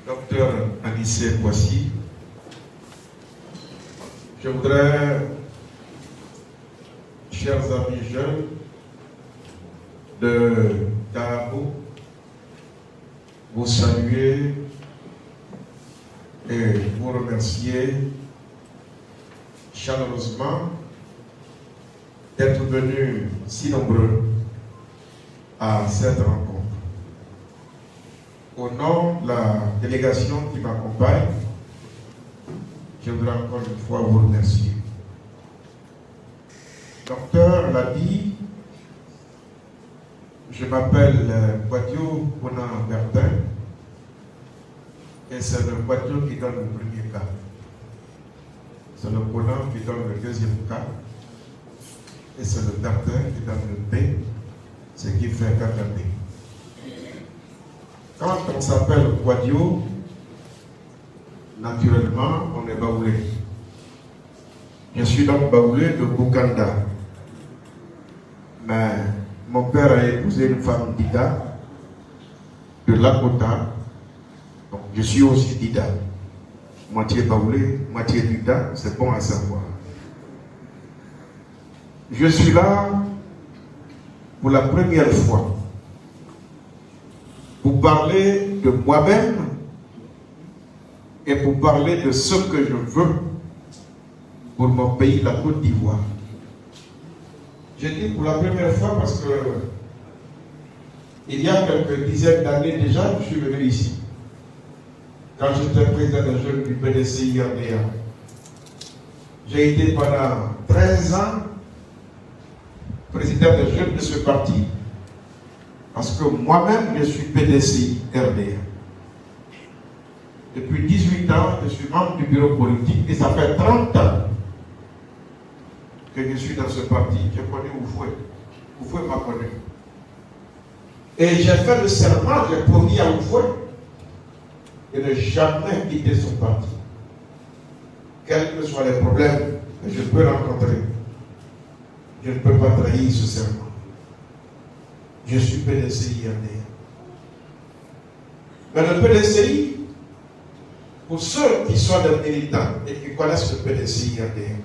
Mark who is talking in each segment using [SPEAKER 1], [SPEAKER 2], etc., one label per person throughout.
[SPEAKER 1] Docteur Anissé Boissy, je voudrais, chers amis jeunes de Tarabo, vous saluer et vous remercier chaleureusement d'être venus si nombreux à cette rencontre. Au nom de la délégation qui m'accompagne, je voudrais encore une fois vous remercier. Le docteur l'a dit, je m'appelle Boidio Bonan Bertin et c'est le Boidio qui donne le premier cas. C'est le Bonan qui donne le deuxième cas et c'est le Bertin qui donne le B, ce qui fait 4 années. Quand on s'appelle Boidio, naturellement, on est baoulé. Je suis donc baoulé de Bukanda. Mais mon père a épousé une femme d'Ida, de Lakota. Donc je suis aussi d'Ida. Moitié baoulé, moitié d'Ida, c'est bon à savoir. Je suis là pour la première fois pour parler de moi-même et pour parler de ce que je veux pour mon pays, la Côte d'Ivoire. Je dis pour la première fois parce que il y a quelques dizaines d'années déjà, je suis venu ici. Quand j'étais président des jeunes du PDCI RDA. J'ai été pendant 13 ans président des jeunes de ce parti. Parce que moi-même, je suis PDCI RDA. Depuis 18 ans, je suis membre du bureau politique et ça fait 30 ans que je suis dans ce parti. Je connais Oufoué. Oufoué m'a connu. Et j'ai fait le serment, j'ai promis à Oufoué de ne jamais quitter son parti. Quels que soient les problèmes que je peux rencontrer, je ne peux pas trahir ce serment. Je suis PDCI RDA. Mais le PDCI, pour ceux qui sont des militants et qui connaissent le PDCI RDA,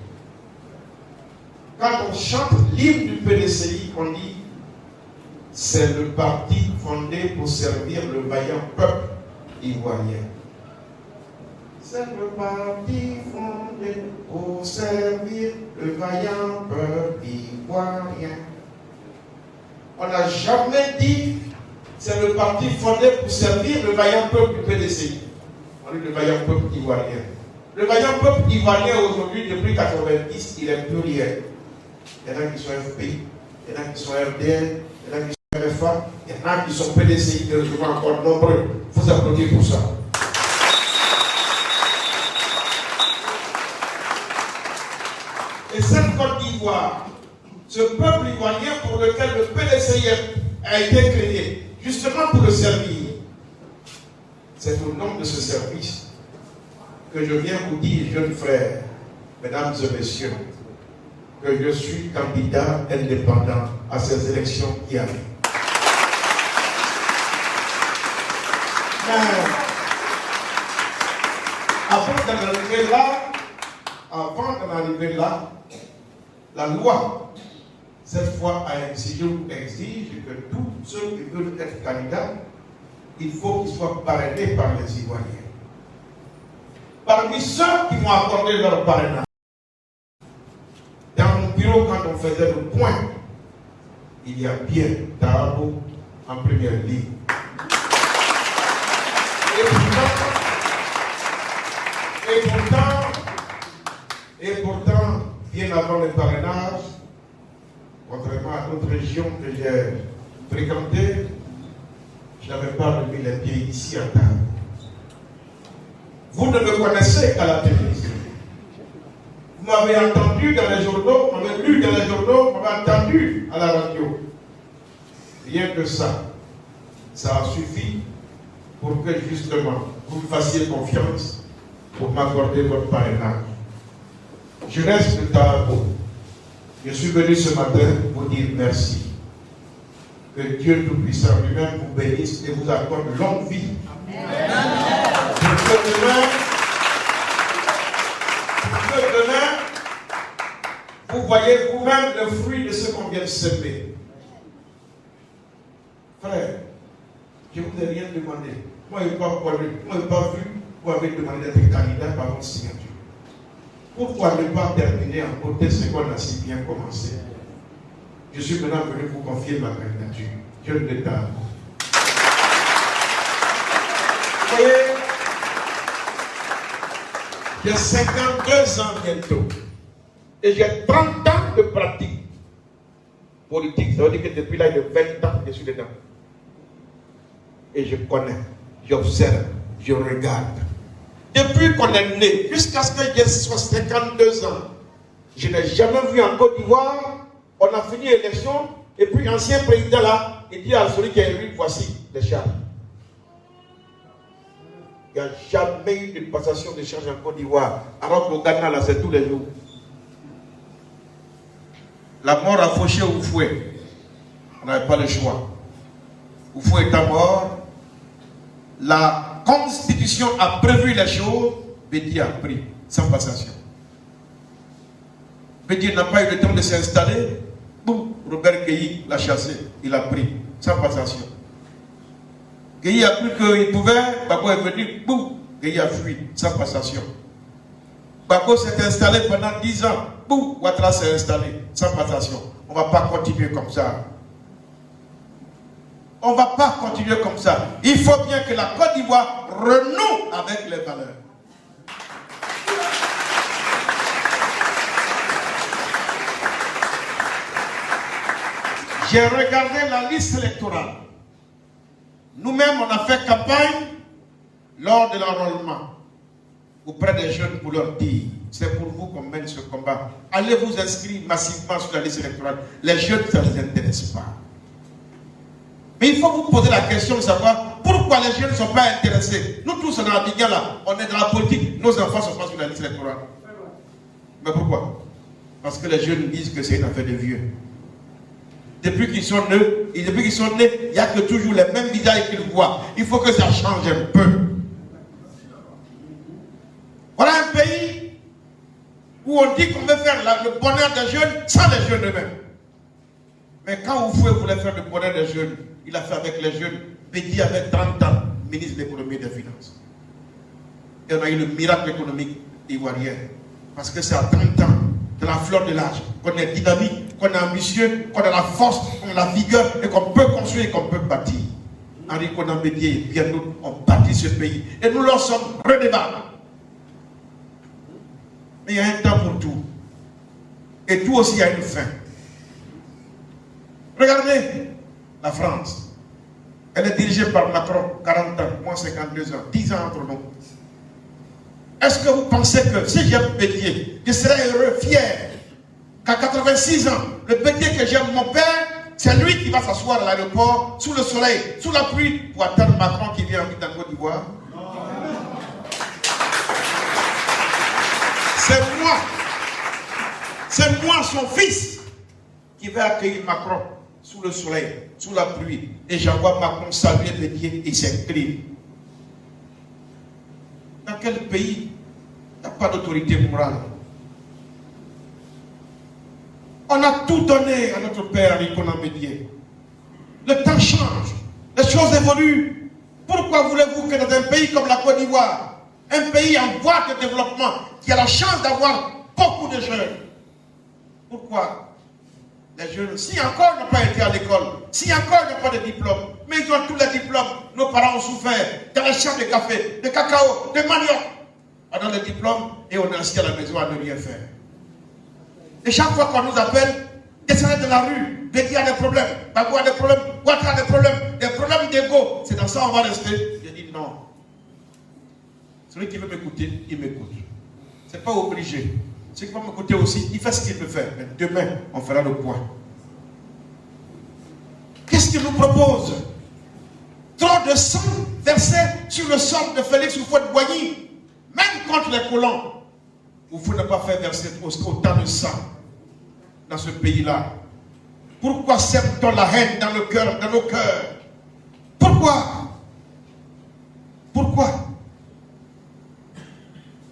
[SPEAKER 1] quand on chante l'hymne du PDCI, on dit c'est le parti fondé pour servir le vaillant peuple ivoirien. C'est le parti fondé pour servir le vaillant peuple ivoirien. On n'a jamais dit c'est le parti fondé pour servir le vaillant peuple du PDCI. On dit le vaillant peuple ivoirien. Le vaillant peuple ivoirien aujourd'hui, depuis 90, il est pluriel. Il y en a qui sont FPI, il y en a qui sont RDN, il y en a qui sont RFA, il y en a qui sont PDCI, je vois encore nombreux. Il faut s'applaudir pour ça. Et cette Côte d'Ivoire, ce peuple ivoirien pour lequel le PDCI a été créé, justement pour le servir, c'est au nom de ce service que je viens vous dire, jeunes frères, mesdames et messieurs, que je suis candidat indépendant à ces élections qui arrivent. Mais avant d'en arriver là, la loi, cette fois, a exigé ou exige que tous ceux qui veulent être candidats, il faut qu'ils soient parrainés par les Ivoiriens. Parmi ceux qui m'ont accordé leur parrainage, dans mon bureau, quand on faisait le point, il y a bien Tarabo en première ligne. Et pourtant, bien avant le parrainage, contrairement à d'autres régions que j'ai fréquentées, je n'avais pas remis les pieds ici à table. Vous ne me connaissez qu'à la télévision. Vous m'avez entendu dans les journaux, vous m'avez lu dans les journaux, vous m'avez entendu à la radio. Rien que ça, ça a suffi pour que justement vous me fassiez confiance pour m'accorder votre parrainage. Jeunesse de Tarabo, je suis venu ce matin pour vous dire merci. Que Dieu Tout-Puissant lui-même vous bénisse et vous accorde longue vie. Amen. voyez vous-même le fruit de ce qu'on vient de semer. Frère, je ne vous ai rien demandé. Moi, je n'ai pas vu, vous avez demandé d'être candidat par votre signature. Pourquoi ne pas terminer en côté ce qu'on a si bien commencé? Je suis maintenant venu vous confier ma candidature. Jeune d'État. Vous voyez, j'ai 52 ans bientôt. Et j'ai 30 ans de pratique politique. Ça veut dire que depuis là, il y a 20 ans, je suis dedans. Et je connais, j'observe, je regarde. Depuis qu'on est né, jusqu'à ce que j'ai 52 ans, je n'ai jamais vu en Côte d'Ivoire, on a fini l'élection, et puis l'ancien président là, il dit à celui qui est élu, voici les charges. Il n'y a jamais eu de passation de charges en Côte d'Ivoire, alors qu'au Ghana là, c'est tous les jours. La mort a fauché Oufoué. On n'avait pas le choix. Oufoué étant mort, la Constitution a prévu les choses, Bédié a pris, sans passation. Bédié n'a pas eu le temps de s'installer, boum, Robert Guéhi l'a chassé, il a pris, sans passation. Guéhi a cru qu'il pouvait, Bako est venu, boum, Guéhi a fui, sans passation. Bako s'est installé pendant 10 ans, boum, Ouattara s'est installé, sans passation. On ne va pas continuer comme ça. On ne va pas continuer comme ça. Il faut bien que la Côte d'Ivoire renoue avec les valeurs. J'ai regardé la liste électorale. Nous-mêmes, on a fait campagne lors de l'enrôlement auprès des jeunes pour leur dire, c'est pour vous qu'on mène ce combat. Allez vous inscrire massivement sur la liste électorale. Les jeunes, ça ne les intéresse pas. Mais il faut vous poser la question de savoir pourquoi les jeunes ne sont pas intéressés. Nous tous, on est à Abidjan là, on est dans la politique, nos enfants ne sont pas sur la liste électorale. Mais pourquoi? Parce que les jeunes disent que c'est une affaire de vieux. Depuis qu'ils sont nés, il n'y a que toujours les mêmes visages qu'ils voient. Il faut que ça change un peu. Voilà un pays où on dit qu'on veut faire le bonheur des jeunes sans les jeunes eux-mêmes. Mais quand Oufoué voulait faire le bonheur des jeunes, il a fait avec les jeunes. Bédié avait 30 ans, ministre de l'économie et des finances. Et on a eu le miracle économique ivoirien. Parce que c'est à 30 ans, de la fleur de l'âge, qu'on est dynamique, qu'on est ambitieux, qu'on a la force, qu'on a la vigueur, et qu'on peut construire et qu'on peut bâtir. Henri Konan Bédié, bien nous, on bâtit ce pays. Et nous leur sommes redevables. Mais il y a un temps pour tout. Et tout aussi a une fin. Regardez la France. Elle est dirigée par Macron, 40 ans, moi 52 ans, 10 ans entre nous. Est-ce que vous pensez que si j'aime Bédié, je serais heureux, fier, qu'à 86 ans, le Bédié que j'aime, mon père, c'est lui qui va s'asseoir à l'aéroport, sous le soleil, sous la pluie, pour attendre Macron qui vient en Côte d'Ivoire? C'est moi, son fils, qui va accueillir Macron sous le soleil, sous la pluie. Et j'envoie Macron saluer Bédié et s'incline. Dans quel pays il n'y a pas d'autorité morale? On a tout donné à notre père Henri Konan Bédié. Le temps change, les choses évoluent. Pourquoi voulez-vous que dans un pays comme la Côte d'Ivoire, un pays en voie de développement, qui a la chance d'avoir beaucoup de jeunes, pourquoi les jeunes, si encore ils n'ont pas été à l'école, si encore ils n'ont pas de diplôme, mais ils ont tous les diplômes, nos parents ont souffert dans les champs de café, de cacao, de manioc. On a le diplôme et on est assis à la maison à ne rien faire. Et chaque fois qu'on nous appelle, descendez de la rue, Bédié a des problèmes, Bako a des problèmes, Ouattara a des problèmes d'ego. C'est dans ça qu'on va rester. Je dis non. Celui qui veut m'écouter, il m'écoute. Ce n'est pas obligé. Celui qui va m'écouter aussi, il fait ce qu'il peut faire. Mais demain, on fera le point. Qu'est-ce qu'il nous propose? Trop de sang versé sur le sol de Félix Houphouët-Boigny, même contre les colons. Il faut ne pas faire verser autant de sang dans ce pays-là. Pourquoi sème-t-on la haine dans le cœur, dans nos cœurs? Pourquoi? Pourquoi?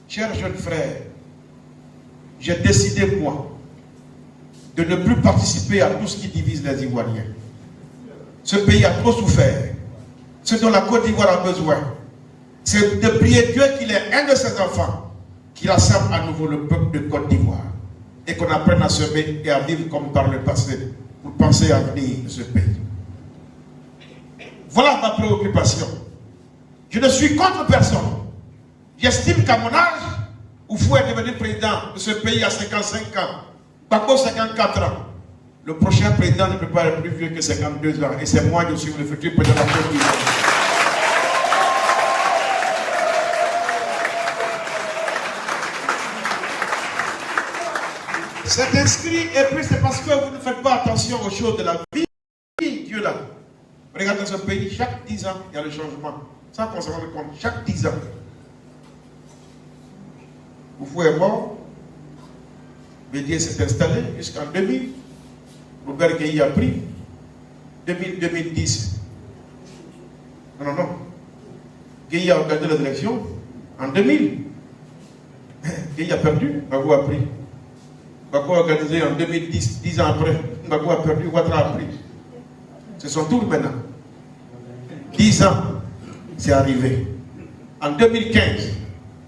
[SPEAKER 1] Chers jeunes frères, j'ai décidé, moi, de ne plus participer à tout ce qui divise les Ivoiriens. Ce pays a trop souffert. Ce dont la Côte d'Ivoire a besoin, c'est de prier Dieu qu'il ait un de ses enfants qui rassemble à nouveau le peuple de Côte d'Ivoire et qu'on apprenne à semer et à vivre comme par le passé pour penser à l'avenir de ce pays. Voilà ma préoccupation. Je ne suis contre personne. J'estime qu'à mon âge, Oufou est devenu président de ce pays à 55 ans, Bako 54 ans. Le prochain président ne peut pas être plus vieux que 52 ans. Et c'est moi qui suis le futur président de la Côte d'Ivoire. C'est inscrit et puis c'est parce que vous ne faites pas attention aux choses de la vie. Dieu là. Regardez ce pays, chaque 10 ans, il y a le changement. Sans qu'on se rende compte, chaque 10 ans. Oufou est mort. Bédier s'est installé jusqu'en 2000. Robert Gueye a pris 2010. Non. Gueye a organisé les élections en 2000. Gueye a perdu, Gbagbo a pris. Gbagbo a organisé en 2010, 10 ans après. Gbagbo a perdu, Ouattara a pris. C'est son tour maintenant. 10 ans, c'est arrivé. En 2015,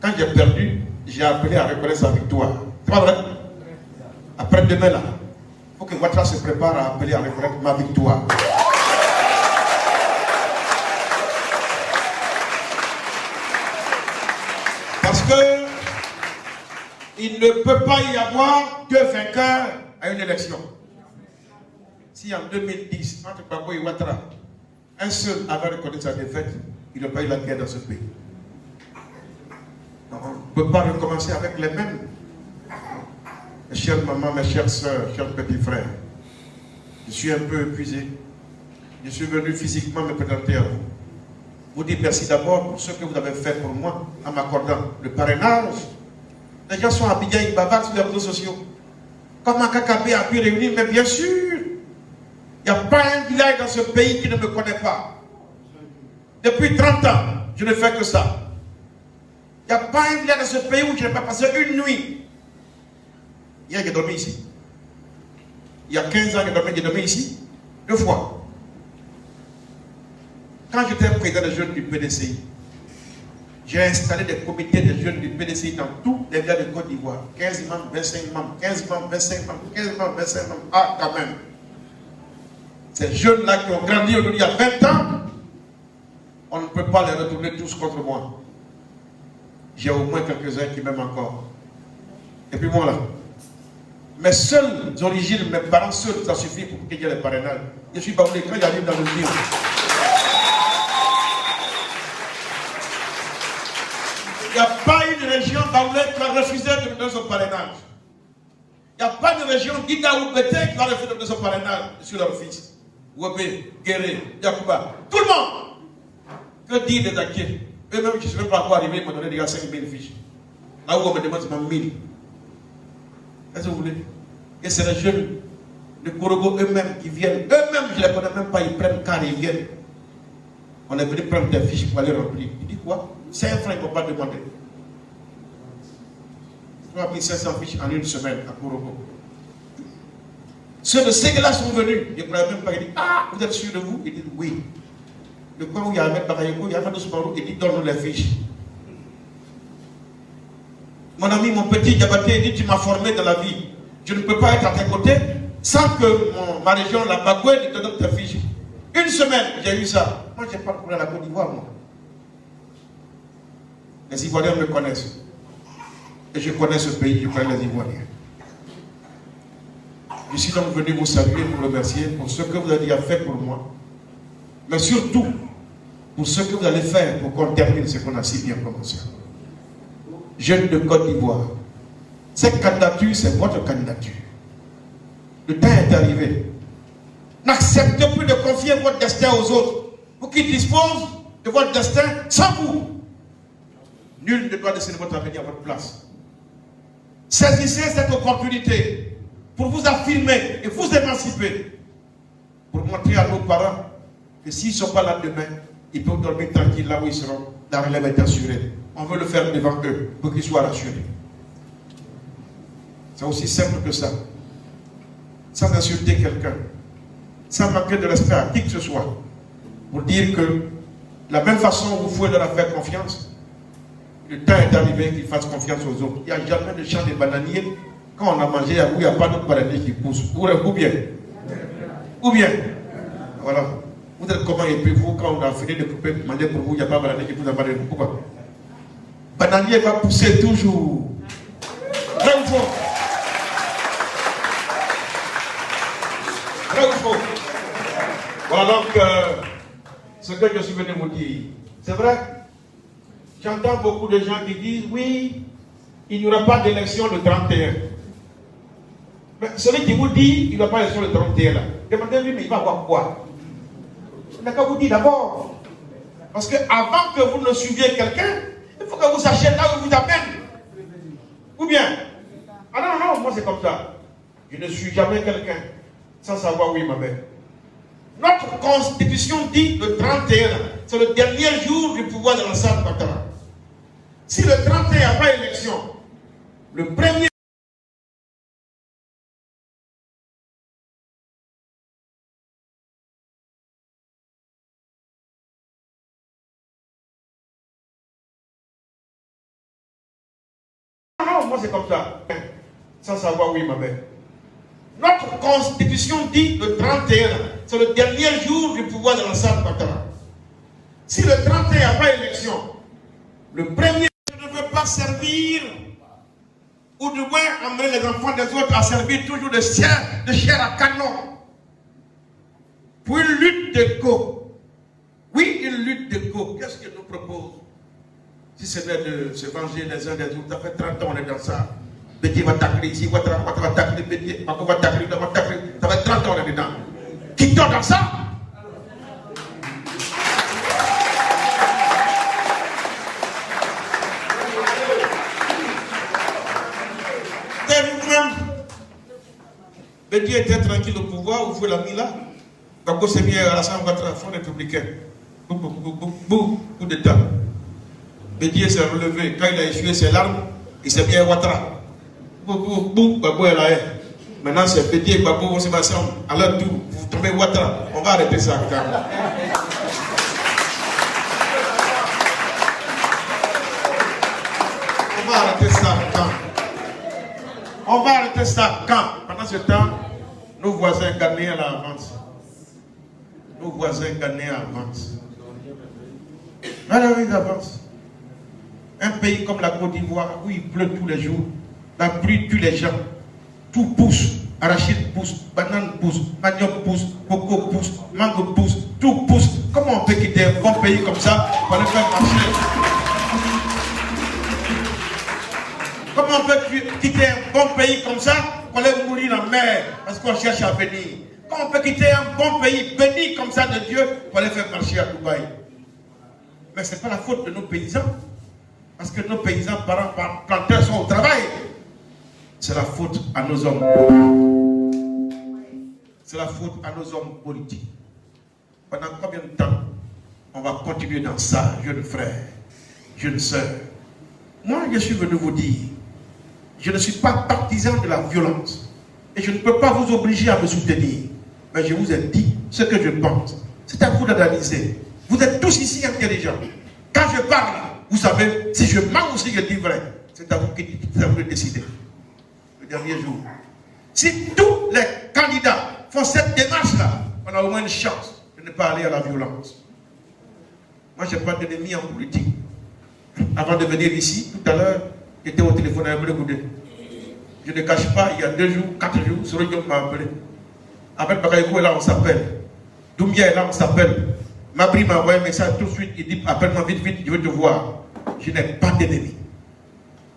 [SPEAKER 1] quand j'ai perdu, j'ai appelé à reconnaître sa victoire. C'est pas vrai? Après demain là, il faut que Ouattara se prépare à appeler à reconnaître ma victoire. Parce que il ne peut pas y avoir deux vainqueurs à une élection. Si en 2010, entre Gbagbo et Ouattara, un seul avait reconnu sa défaite, il n'y a pas eu la guerre dans ce pays. Donc, on ne peut pas recommencer avec les mêmes. Mes chères mamans, mes chères soeurs, chers petits frères, je suis un peu épuisé. Je suis venu physiquement me présenter à vous. Vous dire merci d'abord pour ce que vous avez fait pour moi en m'accordant le parrainage. Les gens sont habillés, ils bavardent sur les réseaux sociaux. Comment Kakabe a pu réunir? Mais bien sûr, il n'y a pas un village dans ce pays qui ne me connaît pas. Depuis 30 ans, je ne fais que ça. Il n'y a pas un village dans ce pays où je n'ai pas passé une nuit. Hier, j'ai dormi ici. Il y a 15 ans, j'ai dormi ici. 2 fois. Quand j'étais président des jeunes du PDCI, j'ai installé des comités de jeunes du PDCI dans tous les villages de Côte d'Ivoire. 15 membres, 25 membres, 15 membres, 25 membres, 15 membres, 25 membres. Ah, quand même. Ces jeunes-là qui ont grandi aujourd'hui il y a 20 ans, on ne peut pas les retourner tous contre moi. J'ai au moins quelques-uns qui m'aiment encore. Et puis moi là, mes seules origines, mes parents seuls, ça suffit pour qu'il y ait les parrainages. Je suis baoulé quand j'arrive dans le livre. Il n'y a pas une région baoulée qui va refuser de me donner son parrainage. Il n'y a pas une région Guida ou Bété qui va refuser de me donner son parrainage sur leur fils. Wobé, Guéré, Yacouba, tout le monde. Que dire des acquis? Eux-mêmes, je ne sais même pas à quoi arriver, ils m'ont donné déjà 5 000 fiches. Là où on me demande, c'est 1000. Qu'est-ce que vous voulez? Et c'est les jeunes de Korogo eux-mêmes qui viennent. Eux-mêmes, je ne les connais même pas, ils prennent car ils viennent. On est venu prendre des fiches pour aller remplir. Il dit quoi? 5 francs, ils ne vont pas demander. On a pris 500 fiches en une semaine à Korogo. Ceux de Ségala sont venus. Ils ne pourraient même pas. Ils disent, ah, vous êtes sûr de vous? Ils disent, oui. Le coin où il y a Ahmed Bakayoko, il y a Ahmed Soumarou, il dit, donne-nous les fiches. Mon ami, mon petit Diabaté, il dit, tu m'as formé dans la vie. Je ne peux pas être à tes côtés sans que ma région, la Bagoué, te donne tes fiches. Une semaine, j'ai eu ça. Moi, je n'ai pas de problème à la Côte d'Ivoire, moi. Les Ivoiriens me connaissent. Et je connais ce pays, je connais les Ivoiriens. Je suis donc venu vous saluer, vous remercier pour ce que vous avez déjà fait pour moi. Mais surtout, pour ce que vous allez faire pour qu'on termine ce qu'on a si bien commencé. Jeunes de Côte d'Ivoire, cette candidature, c'est votre candidature. Le temps est arrivé. N'acceptez plus de confier votre destin aux autres. Vous qui disposent de votre destin sans vous. Nul ne doit décider votre avenir à votre place. Saisissez cette opportunité pour vous affirmer et vous émanciper. Pour montrer à nos parents que s'ils ne sont pas là demain, ils peuvent dormir tranquille là où ils seront. La relève est assurée. On veut le faire devant eux pour qu'ils soient rassurés. C'est aussi simple que ça. sans insulter quelqu'un, sans manquer de respect à qui que ce soit, pour dire que la même façon où vous pouvez leur faire confiance, le temps est arrivé qu'ils fassent confiance aux autres. Il n'y a jamais de champ de bananier. Quand on a mangé, il n'y a pas d'autres bananiers qui poussent. Ou bien. Ou bien. Voilà. Vous êtes comment et puis vous, quand on a fini de couper, manger pour vous, il n'y a pas de bananier qui pousse à bananier. Pourquoi? Bananier va pousser toujours. Vrai ou faux? Vrai ou faux? Voilà donc ce que je suis venu vous dire. C'est vrai? J'entends beaucoup de gens qui disent oui, il n'y aura pas d'élection le 31. Mais celui qui vous dit il n'y aura pas d'élection le 31 là, demandez-lui, mais il va avoir quoi? Il n'a qu'à vous dire d'abord. Parce que avant que vous ne suiviez quelqu'un, il faut que vous sachiez là où vous amène. Ou bien, ah non, non, moi c'est comme ça. Je ne suis jamais quelqu'un sans savoir où il m'amène. Notre constitution dit le 31, c'est le dernier jour du pouvoir de l'Assad Ouattara. Si le 31 n'y a pas élection, le premier non, moi c'est comme ça, sans savoir où il m'amène. Notre constitution dit le 31, c'est le dernier jour du pouvoir de l'Assad Ouattara. Si le 31 n'y a pas élection, le premier ne veut pas servir, ou du moins amener les enfants des autres à servir toujours de chair à canon. Pour une lutte d'égo. Oui, une lutte d'égo. Qu'est-ce qu'elle nous propose? Si c'est de se venger les uns des autres, ça fait 30 ans on est dans ça. Bédier va tacler ici, va tacler Bédier, va tacler, ça fait 30 ans on est dedans. Qui tombe dans ça? Bédier était tranquille au pouvoir, vous l'a mis là. Bako s'est mis à l'Assemblée nationale, Front républicain. Coup d'État. Bédier s'est relevé. Quand il a essuyé ses larmes, il s'est mis à Ouattara. Bako est là. Maintenant c'est Bédier, Bako, on s'est mis ensemble. À l'heure tout, vous tombez Ouattara. On va arrêter ça. On va arrêter ça quand? On va arrêter ça quand? Pendant ce temps, nos voisins ghanéens avancent. Nos voisins ghanéens avancent. Alors ils avancent. Un pays comme la Côte d'Ivoire, où il pleut tous les jours, la pluie tue les gens, tout pousse, arachide pousse, banane pousse, manioc pousse, coco pousse, mango pousse, tout pousse. Comment on peut quitter un bon pays comme ça pour aller faire marcher? Comment on peut quitter un bon pays comme ça pour aller mourir en mer parce qu'on cherche à venir? Comment on peut quitter un bon pays béni comme ça de Dieu pour aller faire marcher à Dubaï? Mais ce n'est pas la faute de nos paysans. Parce que nos paysans, planteurs sont au travail. C'est la faute à nos hommes. C'est la faute à nos hommes politiques. Pendant combien de temps on va continuer dans ça, jeunes frères, jeunes sœurs? Moi, je suis venu vous dire, je ne suis pas partisan de la violence. Et je ne peux pas vous obliger à me soutenir. Mais je vous ai dit ce que je pense. C'est à vous d'analyser. Vous êtes tous ici intelligents. Quand je parle, vous savez, si je mens ou si je dis vrai, c'est à vous de décider. Le dernier jour. Si tous les candidats font cette démarche-là, on a au moins une chance de ne pas aller à la violence. Moi, je n'ai pas d'ennemis en politique. Avant de venir ici, tout à l'heure, j'étais au téléphone avec le Goudé. Je ne cache pas, il y a 2 jours, 4 jours, Sorodio m'a appelé. Ahmed Bakaïko est là, on s'appelle. Doumbia est là, on s'appelle. Mabri m'a envoyé un message tout de suite, il dit appelle-moi vite, vite, je veux te voir. Je n'ai pas d'ennemis.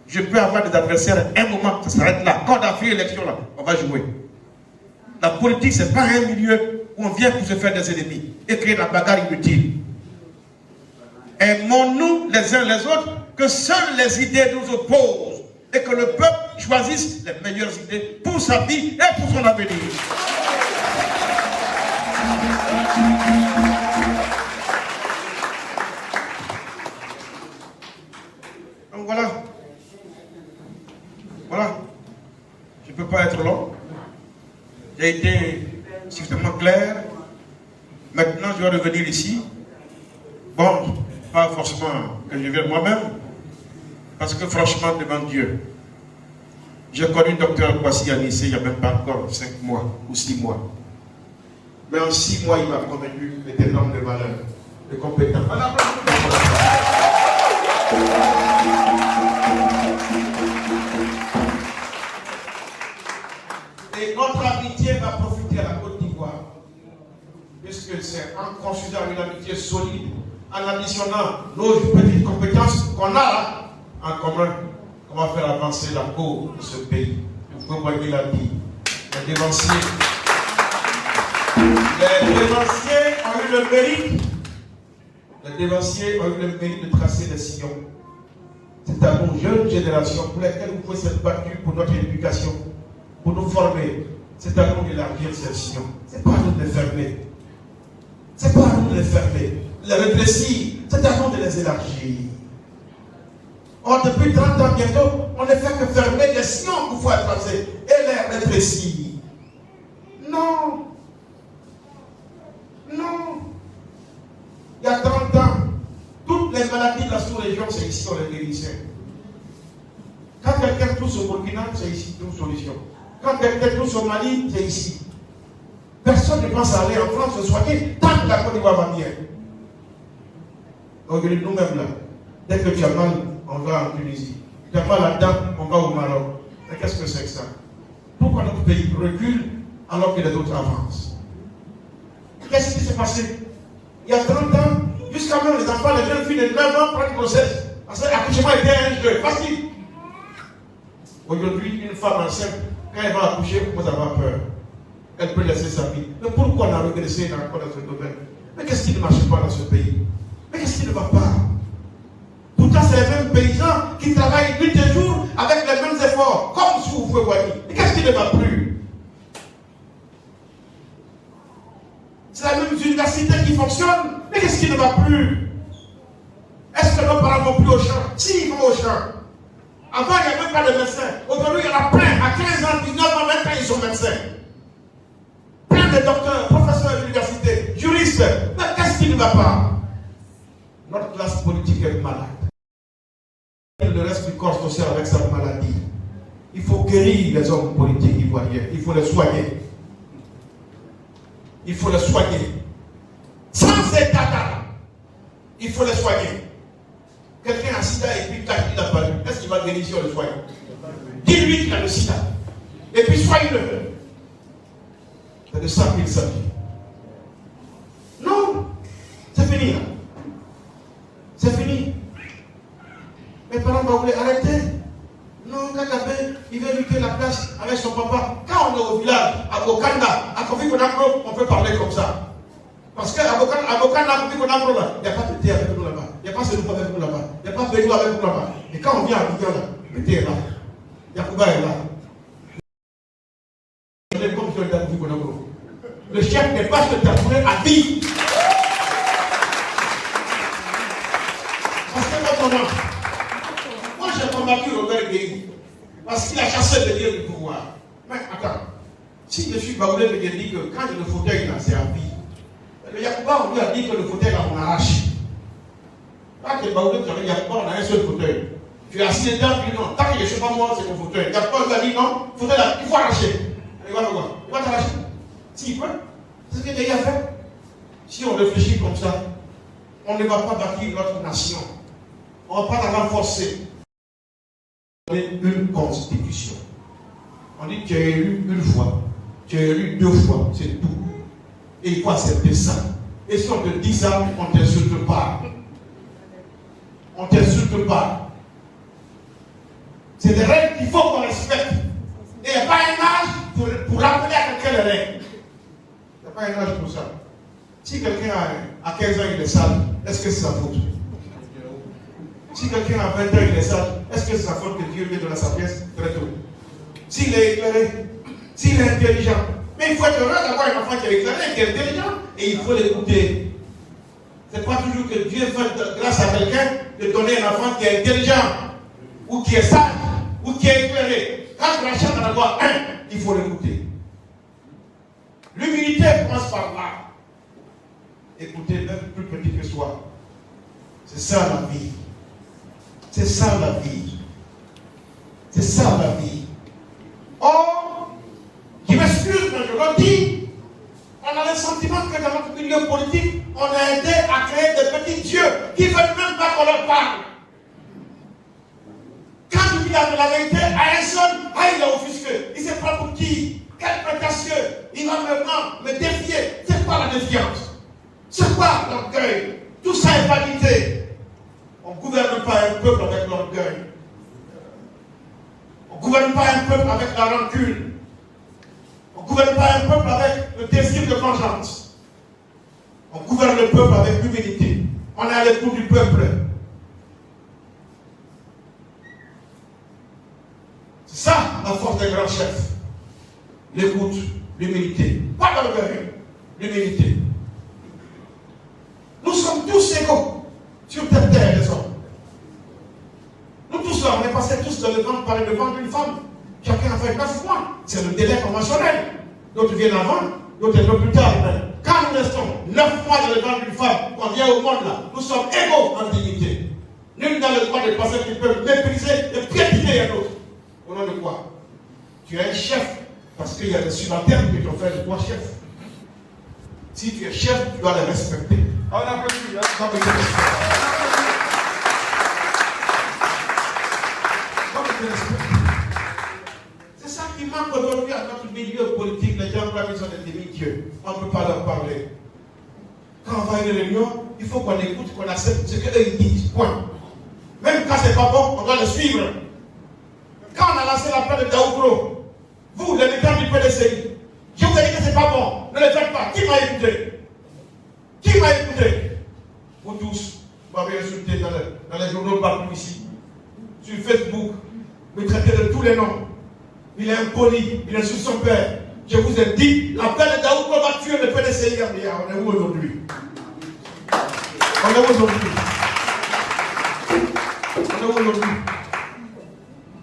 [SPEAKER 1] Je peux avoir des adversaires, un moment, ça s'arrête là. Quand on a fait l'élection, là, on va jouer. La politique, ce n'est pas un milieu où on vient pour se faire des ennemis et créer la bagarre inutile. Aimons-nous les uns les autres, que seules les idées nous opposent et que le peuple choisisse les meilleures idées pour sa vie et pour son avenir. Donc voilà. Voilà. Je ne peux pas être long. J'ai été suffisamment clair. Maintenant, je vais revenir ici. Bon, pas forcément que je vienne moi-même, parce que franchement, devant Dieu, j'ai connu le docteur Kwasi Anissé il n'y a même pas encore 5 mois ou 6 mois. Mais en 6 mois, il m'a convaincu qu'il était un homme de valeur, de compétent. Et notre amitié va profiter à la Côte d'Ivoire, puisque c'est en considérant une amitié solide, en additionnant nos petites compétences qu'on a là, en commun, qu'on va faire avancer la cause de ce pays. Vous voyez l'a dit, les dévanciers ont eu le mérite, de tracer les sillons. C'est à nos jeunes générations pour lesquelles vous pouvez s'être battus pour notre éducation, pour nous former. C'est à nous d'élargir ces sillons. C'est pas à nous de les fermer. C'est pas à nous de les fermer. Les rétrécir, c'est à nous de les élargir. Or, depuis 30 ans bientôt, on ne fait que fermer les sillons qu'il faut tracer et les rétrécir. Non. Non. Il y a 30 ans, toutes les maladies de la sous-région, c'est ici qu'on les guérissait. Quand quelqu'un touche au Burkina, c'est ici, toute solution. Quand quelqu'un touche au Mali, c'est ici. Personne ne pense à aller en France se soigner tant que la Côte d'Ivoire va bien. Donc, nous-mêmes là, dès que tu as mal, on va en Tunisie. Tu as mal là-dedans, on va au Maroc. Mais qu'est-ce que c'est que ça? Pourquoi notre pays recule alors que les autres avancent? Qu'est-ce qui s'est passé? Il y a 30 ans, jusqu'à même les enfants, les jeunes filles de 9 ans prennent grossesse. Parce que l'accouchement était un jeu facile. Aujourd'hui, une femme enceinte, quand elle va accoucher, vous allez avoir peur. Elle peut laisser sa vie. Mais pourquoi on a régressé encore dans ce domaine? Mais qu'est-ce qui ne marche pas dans ce pays? Mais qu'est-ce qui ne va pas? Pourtant, c'est les mêmes paysans qui travaillent nuit et jour avec les mêmes efforts, comme sous vous voyez. Mais qu'est-ce qui ne va plus? C'est la même université qui fonctionne, mais qu'est-ce qui ne va plus? Est-ce que nos parents vont plus au champ? Si, ils vont au champ. Avant, il n'y avait même pas de médecins. Aujourd'hui, il y en a plein. À 15 ans, 19 ans, 20 ans, ils sont médecins. Plein de docteurs, professeurs d'université, juristes. Mais qu'est-ce qui ne va pas? Notre classe politique est malade. Le reste du corps social avec sa maladie. Il faut guérir les hommes politiques ivoiriens. Il faut les soigner. Il faut les soigner. Sans état d'âme. Il faut les soigner. Quelqu'un a sida et puis il n'a pas eu. Est-ce qu'il va guérir si on le soigne? Dis-lui qu'il a le sida. Et puis soigne-le. C'est de ça qu'il s'agit. Non. C'est fini là. C'est fini. Mes parents vont vouloir arrêter. Non, Kagame, il veut lutter la place avec son papa. Quand on est au village, à Bokanda, à Kofi Konakro, on peut parler comme ça. Parce qu'à Bokanda, à Kofi Konakro, là, il n'y a pas de thé avec nous là-bas. Il n'y a pas de avec nous là-bas. Il n'y a pas de bénou avec nous là-bas. Et quand on vient à Abidjan, là, le thé est là. Yacouba est là. Comme sur le Kofi Konakro. Le chef n'est pas se tatouer à vie. Parce que maintenant, moi j'ai combattu Robert Guéhi parce qu'il a chassé le lieu du pouvoir. Mais attends, si je suis Baoulé me dit que quand j'ai le fauteuil là, c'est à vie. Le Yacouba, on lui a dit que le fauteuil là, on arrache. Quand tu es Baoulé, tu as dit Yacouba, on a un seul fauteuil. Tu es assis dedans, tu dis non, tant que je ne suis pas moi, c'est mon fauteuil. Yacouba lui a dit non, le fauteuil là, il faut arracher. Il va le voir. Il va t'arracher. S'il peut, c'est ce qu'il a fait. Si on réfléchit comme ça, on ne va pas bâtir notre nation. On ne va pas la renforcer. On est une constitution. On dit que tu es élu une fois, tu es élu 2 fois, c'est tout. Et il faut accepter ça. Et si on te dit ça, on ne t'insulte pas. On ne t'insulte pas. C'est des règles qu'il faut qu'on respecte. Et il n'y a pas un âge pour rappeler à quelqu'un les règles. Il n'y a pas un âge pour ça. Si quelqu'un a 15 ans, il est sale, est-ce que c'est sa faute? Si quelqu'un a 20 ans, il est sage, est-ce que c'est sa faute que Dieu lui donne sa pièce très tôt? S'il est éclairé, s'il est intelligent. Mais il faut être heureux d'avoir un enfant qui est éclairé, qui est intelligent, et il faut l'écouter. Ce n'est pas toujours que Dieu fait grâce à quelqu'un de donner un enfant qui est intelligent, ou qui est sage, ou qui est éclairé. Quand tu achètes d'en avoir un, il faut l'écouter. L'humilité commence par là. Écoutez, même plus petit que soi. C'est ça la vie. C'est ça la vie. C'est ça la vie. Or, je m'excuse, mais je le dis, on a le sentiment que dans notre milieu politique, on a aidé à créer des petits dieux qui ne veulent même pas qu'on leur parle. Quand je dis la vérité à un seul, il a offusqué. Il ne sait pas pour qui. Quel prétentieux. Il va me défier. C'est quoi la défiance? C'est quoi l'orgueil? Tout ça est vanité. On ne gouverne pas un peuple avec l'orgueil. On ne gouverne pas un peuple avec la rancune. On ne gouverne pas un peuple avec le désir de vengeance. On gouverne le peuple avec l'humilité. On est à l'écoute du peuple. C'est ça la force des grands chefs. L'écoute, l'humilité. Pas l'orgueil, l'humilité. Nous sommes tous égaux sur cette terre, les hommes. Nous tous là, on est passés tous par le ventre d'une femme. Chacun a fait 9 mois. C'est le délai conventionnel. D'autres viennent avant, d'autres un peu plus tard. Quand nous restons 9 mois dans le ventre d'une femme, on vient au monde là, nous sommes égaux en dignité. Nul n'a le droit de passer qui peut mépriser et piétiner un autre. Au nom de quoi? Tu es un chef, parce qu'il y a des subalternes qui t'ont fait de toi chef. Si tu es chef, tu dois les respecter. On applaudit, c'est ça qui manque aujourd'hui à notre milieu politique. Les gens croient qu'ils sont des demi-dieux. On ne peut pas leur parler. Quand on va à une réunion, il faut qu'on écoute, qu'on accepte ce qu'eux disent. Point. Même quand c'est pas bon, on doit le suivre. Quand on a lancé l'appel de Daoukro, vous, les militants du PDCI, je vous ai dit que c'est pas bon. Ne le faites pas. Qui m'a écouté? Qui m'a écouté? Vous tous, vous m'avez insulté dans les journaux partout ici. Sur Facebook, vous me traitez de tous les noms. Il est impoli, il insulte son père. Je vous ai dit, l'appel de Daoukro va tuer le PDCI. On est où aujourd'hui? On est où aujourd'hui? On est où aujourd'hui?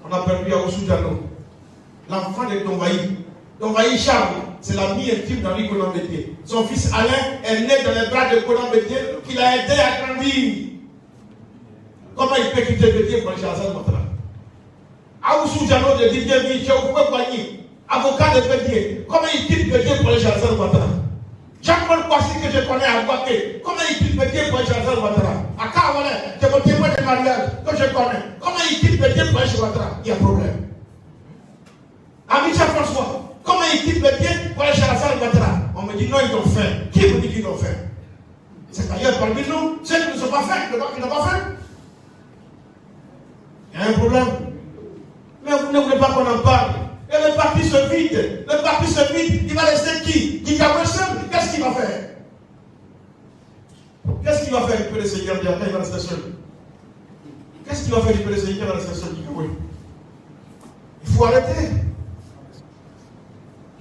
[SPEAKER 1] On a perdu Yaoussou Diallo, l'enfant de Donvaï. Donvaï Charles, c'est l'ami intime d'Henri Konan Bédié. Son fils Alain est né dans les bras de Konan Bédié, qui l'a aidé à grandir. Comment il peut quitter Bédié pour aller chez Hassan Ouattara? Yaoussou Diallo de Didier Viché, avocat de Bédié, comment il quitte Bédié pour aller chez Hassan Ouattara? Jean-Paul Kwasi que je connais à Guaké, comment il quitte Bédié pour aller chez Hassan Ouattara? À Kawale, c'est mon témoin de mariage que je connais. Comment il quitte Bédié pour aller chez Ouattara? Il y a problème. À Michel François, comment il quitte Bédié pour aller chez Hassan Ouattara? On me dit non, ils ont faim. Qui vous dit qu'ils ont faim? C'est d'ailleurs parmi nous, ceux qui ne sont pas faits, qui n'ont pas faim. Il y a un problème. Mais vous ne voulez pas qu'on en parle. Et le parti se vide. Le parti se vide. Il va rester qui? Gigaoué seul. Qu'est-ce qu'il va faire? Qu'est-ce qu'il va faire? Il peut laisser Gigaoué quand il va rester seul. Qu'est-ce qu'il va faire? Il peut laisser Gigaoué rester seul. Il faut arrêter.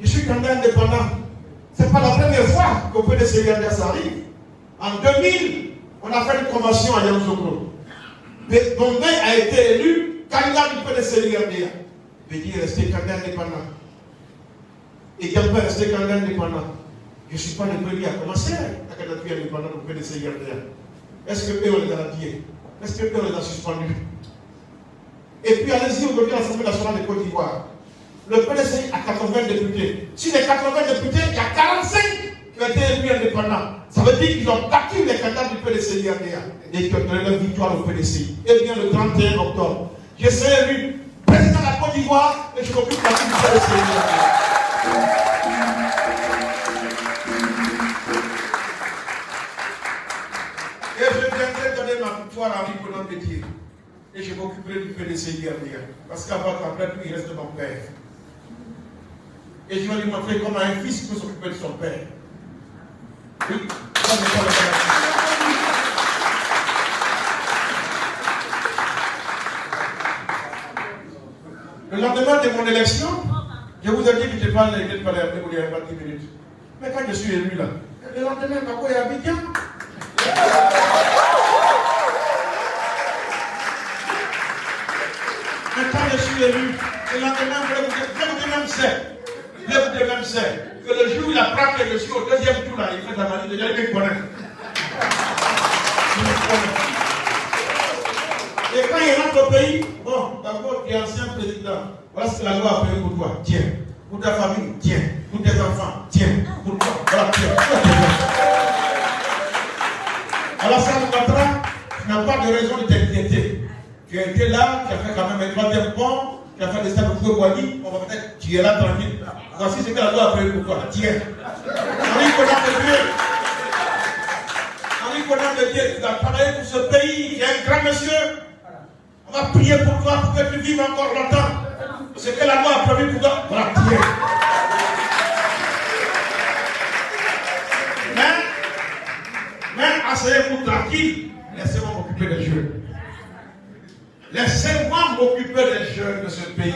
[SPEAKER 1] Je suis candidat indépendant. Ce n'est pas la première fois qu'on peut laisser Gigaoué, ça arrive. En 2000, on a fait une convention à Yamoussoukro. Bombay a été élu candidat du PDC Gigaoué. Bédié est resté candidat indépendant. Et Gigaoué est resté candidat indépendant. Je ne suis pas le premier à commencer la candidature indépendante au PDC Gigaoué. Est-ce que eux, on les a radiés? Est-ce que eux, on les a suspendus? Et puis allez-y aujourd'hui à l'Assemblée nationale de Côte d'Ivoire. Le PDC a 80 députés. Sur les 80 députés, il y a 45 qui ont été élus indépendants. Ça veut dire qu'ils ont battu les candidats du PDC et qui ont donné leur victoire au PDC. Et bien le 31 octobre, je serai élu président de la Côte d'Ivoire et je m'occupe de la vie du PDC. Et je viendrai donner ma victoire à Henri Konan Bédié. Et je m'occuperai du PDC Gambia. Parce qu'avant, après tout, il reste mon père. Et je vais lui montrer comment un fils peut s'occuper de son père. Oui, ça n'est pas le cas. Le lendemain de mon élection, je vous ai dit que je n'ai pas l'église de Palerme, il n'y avait pas 10 minutes. Mais quand je suis élu là, le lendemain, Mako est à Abidjan. Mais quand je suis élu, le lendemain, je vous dis même c'est. que le jour où il apprend que je suis au deuxième tour, là, il fait la maladie, déjà il me connaît. Et quand il rentre au pays, bon, d'abord, tu es ancien président. Voilà ce que la loi a fait pour toi. Tiens. Pour ta famille, tiens. Pour tes enfants, tiens. Pour toi, voilà, tiens. Alors, ça nous battra. Tu n'as pas de raison de t'inquiéter. Tu as été là, tu as fait quand même un troisième pont, tu as fait des stades de Foué-Boigny, on va peut-être, tu es là tranquille. Voici ce que la loi a fait pour toi. Tiens. Henri Conan de Dieu. Henri Conan de Dieu, tu vas travailler pour ce pays. Tu es un grand monsieur. On va prier pour toi pour que tu vives encore longtemps. Ce que la loi a prévu pour toi, voilà, tiens. Mais asseyez-vous tranquille. Laissez-moi m'occuper des jeunes. Laissez-moi m'occuper des jeunes de ce pays.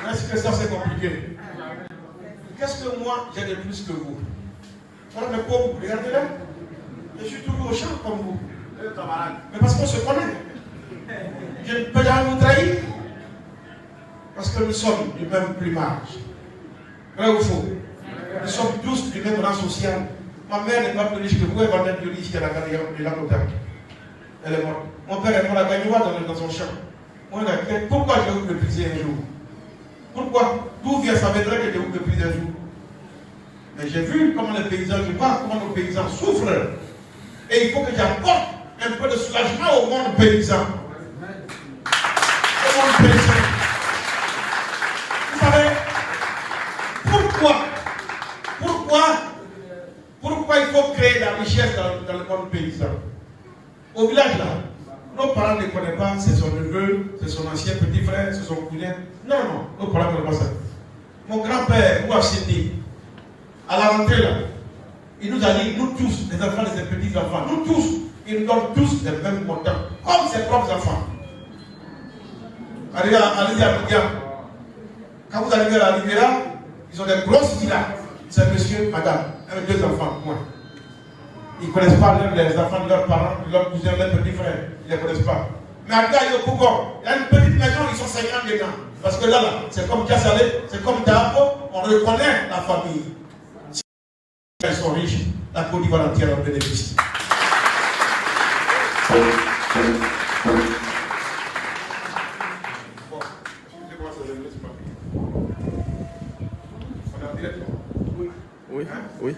[SPEAKER 1] Est-ce que ça c'est compliqué? Qu'est-ce que moi j'ai de plus que vous? Voilà mes pauvres, regardez-les. Je suis toujours au champ comme vous. Mais parce qu'on se connaît. Je ne peux jamais vous trahir. Parce que nous sommes du même plumage. Vrai ou faux? Nous sommes tous du même rang social. Ma mère n'est pas plus riche que vous, elle va être plus riche qu'elle a gagné la Côte. Elle est morte. Mon père est mort à Gagnoua dans son champ. Pourquoi je vais vous mépriser un jour? Pourquoi? D'où vient ça viendrait que je vous méprise un jour? Mais j'ai vu comment les paysans, je vois comment nos paysans souffrent. Et il faut que j'apporte un peu de soulagement au monde paysan. Au monde paysan. Vous savez, pourquoi il faut créer la richesse dans le monde paysan? Au village là, nos parents ne connaissent pas, c'est son neveu, c'est son ancien petit frère, c'est son cousin. Non, nos parents ne connaissent pas ça. Mon grand-père, vous avez à la rentrée là, il nous a dit, nous tous, les enfants de ses petits-enfants, nous tous, ils nous donnent tous les mêmes montants, comme ses propres enfants. Allez à Boudia. Quand vous arrivez à la Riviera, ils ont des grosses villas. C'est monsieur, madame, avec 2 enfants, moi. Ils ne connaissent pas les enfants de leurs parents, de leurs cousins, de leurs petits frères. Ils ne les connaissent pas. Mais à Gaïo, il y a une petite maison, ils sont 50 dedans. Parce que là, c'est comme Kassalé, c'est comme Dabo, on reconnaît la famille. Si ils sont riches, la Côte d'Ivoire entière en bénéficie. Bon, excusez-moi, ça ne laisse pas. On est en direct? Oui.
[SPEAKER 2] Oui.
[SPEAKER 1] Hein?
[SPEAKER 2] Oui.